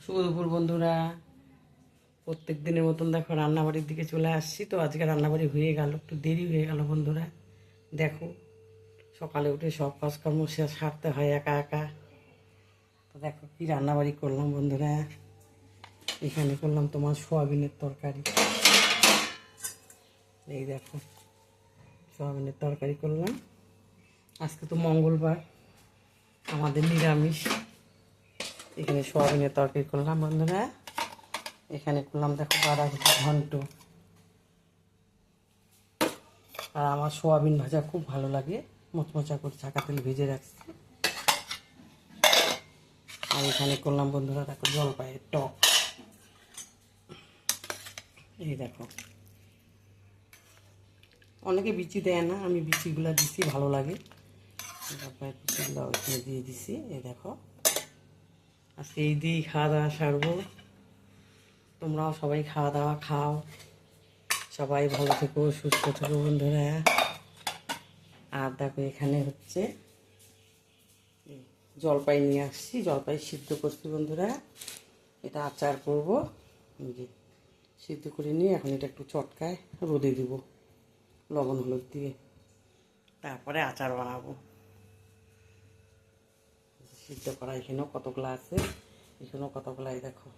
শুভ দুপুর বন্ধুরা। প্রত্যেক দিনের মতন দেখো রান্নাবাড়ির দিকে চলে আসছি। তো আজকে রান্নাবাড়ি হয়ে গেল, একটু দেরি হয়ে গেল বন্ধুরা। দেখো সকালে উঠে সব কাজকর্ম সারতে হয় একা একা। তো দেখো কি রান্নাবাড়ি করলাম বন্ধুরা। এখানে করলাম তোমার সোয়াবিনের তরকারি। এই দেখো সোয়াবিনের তরকারি করলাম। আজকে তো মঙ্গলবার, আমাদের নিরামিষ। এখানে সোয়াবিনের তরকারি করলাম বন্ধুরা। এখানে করলাম দেখো বাঁধাকপি ঘন্ট। আর আমার সোয়াবিন ভাজা খুব ভালো লাগে, মোচমোচা করে ছাকা তেল ভেজে রাখছি। আর এখানে করলাম বন্ধুরা দেখো জলপাইয়ের টক। এই দেখো অনেকে বিচি দেয় না, আমি বিচিগুলো দিছি, ভালো লাগে। জলপাইয়ের বিচিগুলো ওইখানে দিয়ে দিছি। এই দেখো আজকে এই দিয়েই খাওয়া দাওয়া সারবো। তোমরাও সবাই খাওয়া দাওয়া খাও, সবাই ভালো থেকো, সুস্থ থেকো বন্ধুরা। আর দেখো এখানে হচ্ছে জলপাই নিয়ে আসছি, জলপাই সিদ্ধ করছি বন্ধুরা। এটা আচার করব। সিদ্ধ করে নিয়ে এখন এটা একটু চটকায় রোদে দিব লবণ হলুদ দিয়ে, তারপরে আচার বানাবো। সিদ্ধ করা এখানেও কতগুলো আছে, এখানেও কতগুলাই দেখো।